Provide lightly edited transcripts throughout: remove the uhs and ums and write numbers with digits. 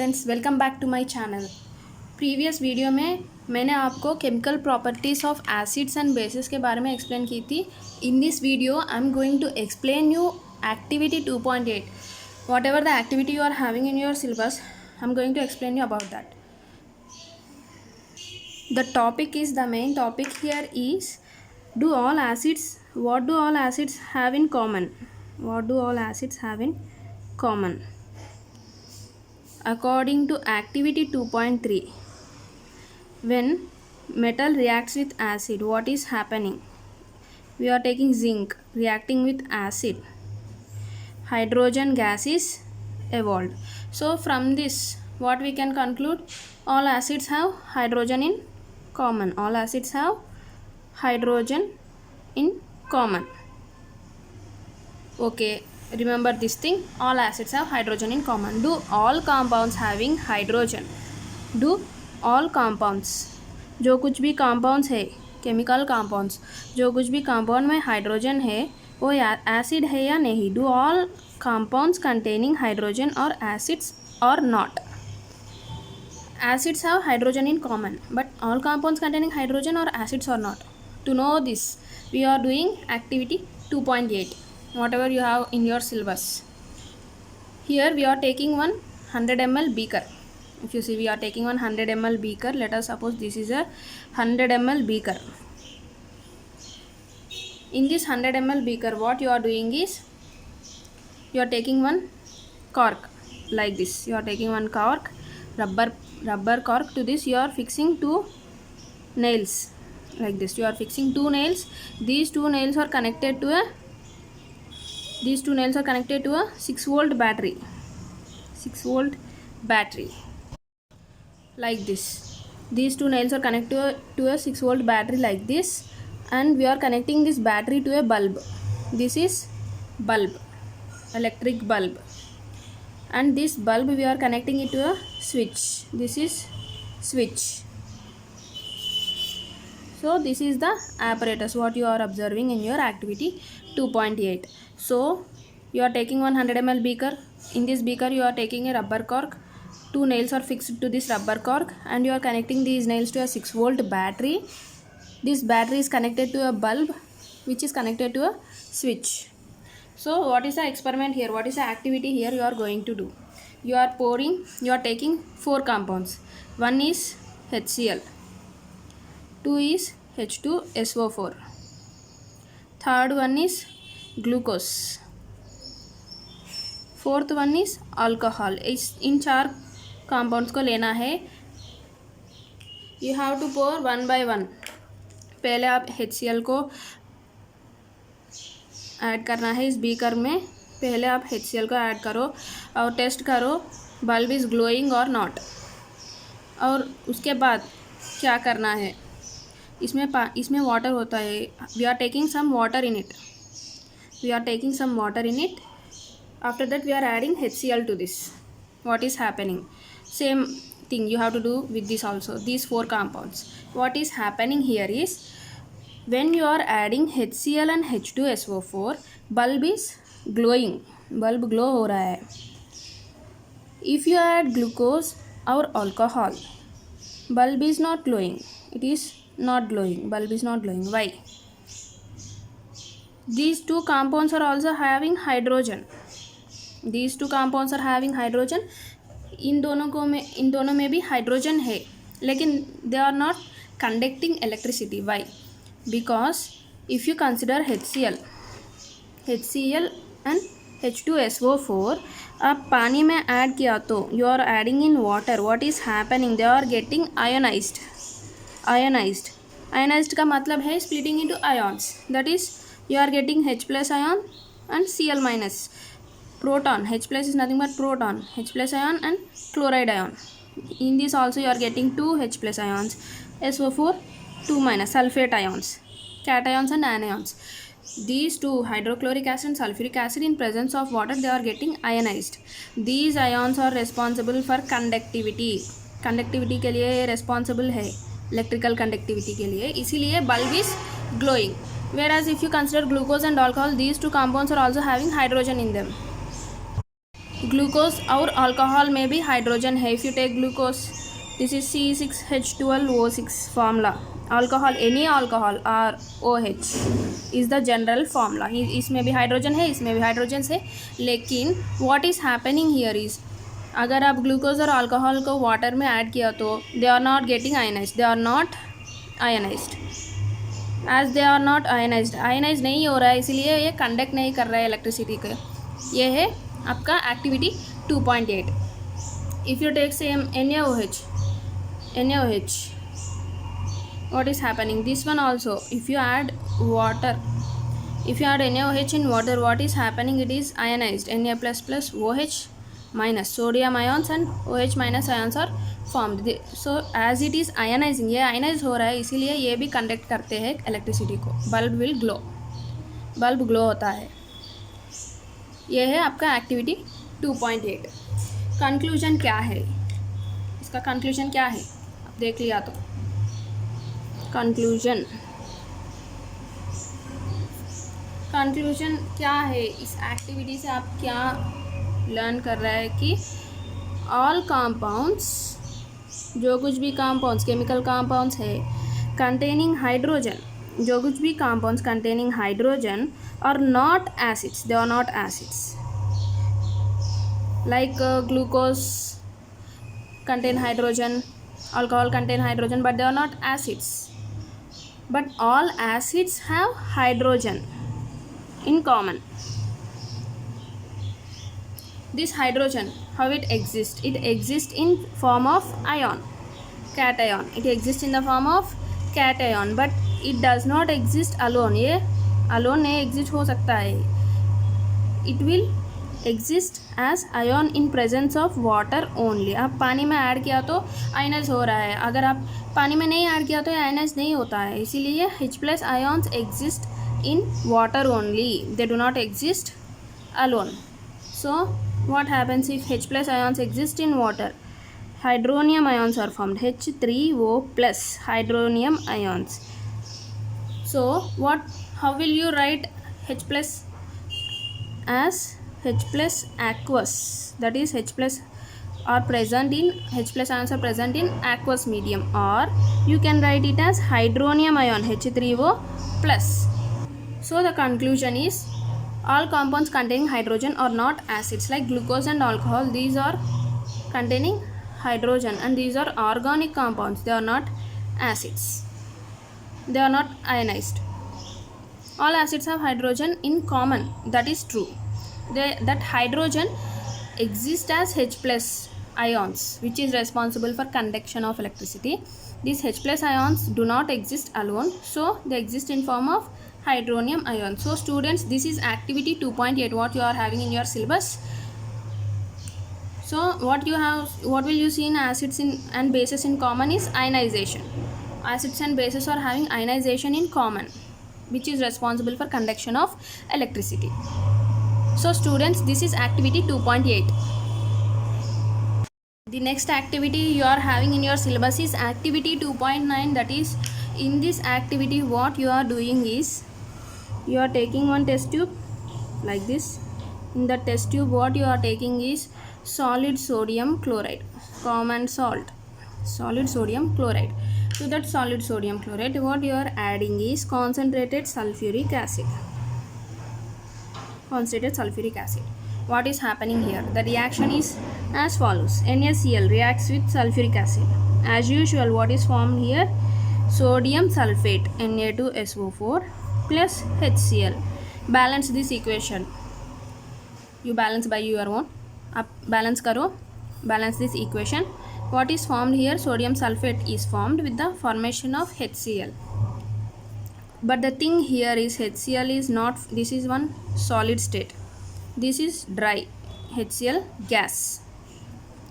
Students, welcome back to my channel. Previous video में मैंने आपको chemical properties of acids and bases के बारे में एक्सप्लेन की थी। In this video I am going to explain you activity 2.8. Whatever the activity you are having in your syllabus, I am going to explain you about that. The topic is, the main topic here is, what do all acids have in common? What do all acids have in common? According to activity 2.3, when metal reacts with acid, what is happening? We are taking zinc reacting with acid. Hydrogen gas is evolved. So from this, what we can conclude? All acids have hydrogen in common. All acids have hydrogen in common. Okay, remember this thing, all acids have hydrogen in common. Do all compounds having hydrogen, do all compounds, जो कुछ भी compounds है, chemical compounds, जो कुछ भी compound में hydrogen है वो acid है या नहीं? Do all compounds containing hydrogen or acids or not? Acids have hydrogen in common, but all compounds containing hydrogen or acids or not? To know this, we are doing activity 2.8, whatever you have in your syllabus. Here we are taking 100 ml beaker. If you see, we are taking 100 ml beaker. Let us suppose this is a 100 ml beaker. In this 100 ml beaker, what you are doing is, you are taking one cork like this. You are taking one cork, rubber cork. To this you are fixing two nails like this. You are fixing two nails. These two nails are connected to a 6-volt battery. 6-volt battery like this. These two nails are connected to a 6-volt battery like this, and we are connecting this battery to a bulb. This is bulb, electric bulb, and this bulb we are connecting it to a switch. This is switch. So this is the apparatus what you are observing in your activity 2.8. So you are taking 100 ml beaker. In this beaker you are taking a rubber cork. Two nails are fixed to this rubber cork, and you are connecting these nails to a 6-volt battery. This battery is connected to a bulb which is connected to a switch. So what is the experiment here? What is the activity here you are going to do? You are taking 4 compounds. One is HCl, 2 is H2SO4, third one is glucose, fourth one is alcohol. In 4 compounds को लेना है. You have to pour one by one. पहले आप HCl को add करना है इस beaker में. पहले आप HCl को ऐड करो और टेस्ट करो बल्ब इज़ ग्लोइंग और नॉट. और उसके बाद क्या करना है, इसमें वाटर होता है. We are taking some water in it. After that we are adding HCl to this. What is happening? Same thing you have to do with this also, these 4 compounds. What is happening here is, when you are adding HCl and H2SO4, bulb is glowing. Bulb glow हो रहा है. If you add glucose or alcohol, bulb is not glowing. It is not glowing. Bulb is not glowing. Why? These 2 compounds are also having hydrogen. These 2 compounds are having hydrogen. इन दोनों में भी hydrogen है, लेकिन they are not conducting electricity. Why? Because if you consider HCl and H2SO4, आप पानी में add किया तो you are adding in water. What is happening? They are getting ionized. Ionized का मतलब है splitting into ions. That is, you are getting H plus ion and Cl minus. Proton, H plus is nothing but proton, H plus ion and chloride ion. In this also you are getting 2 H plus ions, SO4 2 minus, sulfate ions, cations and anions. These 2, hydrochloric acid and sulfuric acid, in presence of water they are getting ionized. These ions are responsible for conductivity. Conductivity के लिए responsible है, electrical conductivity के लिए, इसीलिए bulb is glowing. Whereas if you consider glucose and alcohol, these 2 compounds are also having hydrogen in them. glucose और alcohol में भी hydrogen है. If you take glucose, this is C6H12O6 formula. Alcohol, any alcohol or OH is the general formula. इसमें भी hydrogen है, इसमें भी hydrogen है. लेकिन what is happening here is, अगर आप ग्लूकोज और अल्कोहल को वाटर में ऐड किया तो they are not getting ionized. They are not ionized. As they are not ionized, ionized नहीं हो रहा है, इसलिए ये कंडक्ट नहीं कर रहा है इलेक्ट्रिसिटी को. ये है आपका activity 2.8. If you take same NaOH, what is happening? This one also, if you add water, if you add NaOH in water, what is happening? It is ionized. Na plus plus OH minus, sodium ions and OH minus ions are formed. So as it is ionizing, ये ionise हो रहा है, इसीलिए ये भी conduct करते हैं electricity को. Bulb will glow, bulb glow होता है. ये है आपका एक्टिविटी 2.8. कंक्लूजन क्या है? इसका कंक्लूजन क्या है? आप देख लिया तो कंक्लूजन क्या है? इस एक्टिविटी से आप क्या लर्न कर रहा है कि ऑल कंपाउंड्स, जो कुछ भी कंपाउंड्स, केमिकल कंपाउंड्स है कंटेनिंग हाइड्रोजन, जो कुछ भी compounds containing hydrogen are not acids. They are not acids. Like glucose contain hydrogen, alcohol contain hydrogen, but they are not acids. But all acids have hydrogen in common. This hydrogen, how it exists? It exists in form of ion, cation. It exists in the form of cation, but it does not exist alone. ये alone नहीं exist हो सकता है. It will exist as ion in presence of water only. आप पानी में add किया तो आयनाइज हो रहा है, अगर आप पानी में नहीं ऐड किया तो आयनाइज नहीं होता है. इसीलिए H+ ions exist in water only. They do not exist alone. So what happens if H+ ions exist in water? Hydronium ions are formed. H3O+ hydronium ions. So how will you write H+ as H+ aqueous? That is H+ are present in H+ ions are present in aqueous medium, or you can write it as hydronium ion H3O+. So the conclusion is, all compounds containing hydrogen are not acids. Like glucose and alcohol, these are containing hydrogen and these are organic compounds. They are not acids. They are not ionized. All acids have hydrogen in common. That is true. That hydrogen exists as H+ ions, which is responsible for conduction of electricity. These H+ ions do not exist alone, so they exist in form of hydronium ion. So students, this is activity 2.8 what you are having in your syllabus. So what will you see in acids and bases in common is ionization. Acids and bases are having ionization in common, which is responsible for conduction of electricity. So students, this is activity 2.8. The next activity you are having in your syllabus is activity 2.9. That is, in this activity what you are doing is, you are taking one test tube like this. In the test tube what you are taking is solid sodium chloride, common salt, solid sodium chloride. To that solid sodium chloride what you are adding is concentrated sulfuric acid. What is happening here? The reaction is as follows. NaCl reacts with sulfuric acid. As usual, what is formed here? Sodium sulfate, Na2SO4 plus HCl. Balance this equation. You balance by your own. Up balance karo. Balance this equation. What is formed here? Sodium sulfate is formed with the formation of HCl. But the thing here is HCl is not, this is one solid state, this is dry. HCl gas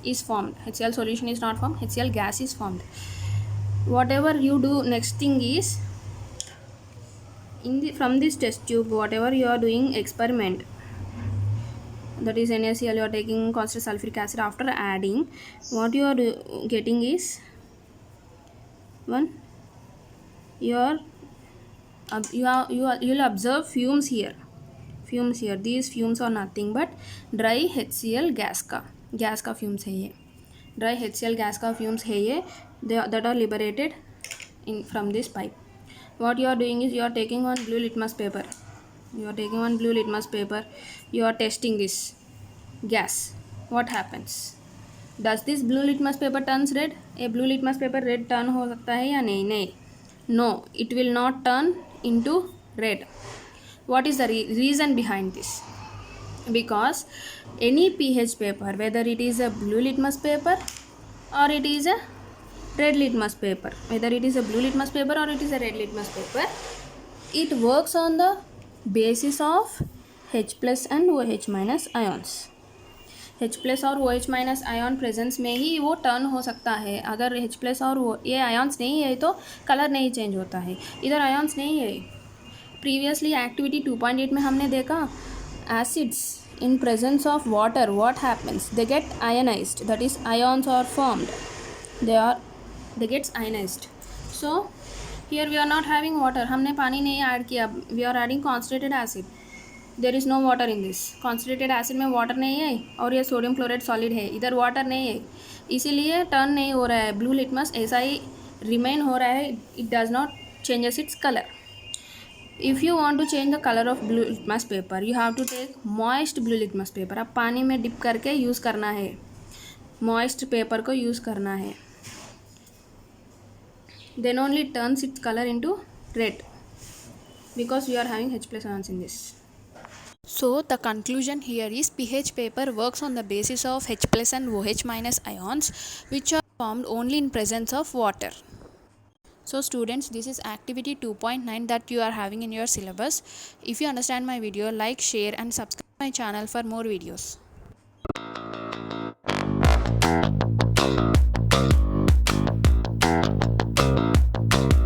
is formed. HCl solution is not formed, HCl gas is formed. Whatever you do, next thing is, from this test tube whatever you are doing experiment, that is NaCl, you are taking concentrated sulfuric acid. After adding, what you are getting is one, you'll observe fumes here. fumes here. These fumes are nothing but dry HCl gas का fumes है ये. Dry HCl gas का fumes है ये, that are liberated in from this pipe. What you are doing is you are taking one blue litmus paper. You are testing this gas. What happens? Does this blue litmus paper turns red? A blue litmus paper red turn हो सकता है या नहीं? नहीं. No, it will not turn into red. What is the reason behind this? Because any pH paper, whether it is a blue litmus paper or it is a red litmus paper, it works on the basis of H plus and OH minus ions. H plus और OH minus ion presence में ही वो turn हो सकता है. अगर H plus और ये ions नहीं है तो कलर नहीं चेंज होता है. इधर आयन्स नहीं है. प्रीवियसली एक्टिविटी 2.8 में हमने देखा acids in presence of water what happens? They get ionized, that is ions are formed, they gets ionized. So here we are not having water, हमने पानी नहीं ऐड किया, we are adding concentrated acid. There is no water in this. concentrated acid में water नहीं है और ये sodium chloride solid है, इधर water नहीं है, इसीलिए टर्न नहीं हो रहा है. ब्लू लिटमस ऐसा ही रिमेन हो रहा है, it does not changes its color. If you want to change the color of blue litmus paper, you have to take moist blue litmus paper. अब पानी में डिप करके यूज़ करना है, moist पेपर को यूज़ करना है. Then only turns its color into red because we are having H plus ions in this. So the conclusion here is pH paper works on the basis of H plus and OH minus ions which are formed only in presence of water. So students, this is activity 2.9 that you are having in your syllabus. If you understand my video, like, share and subscribe my channel for more videos.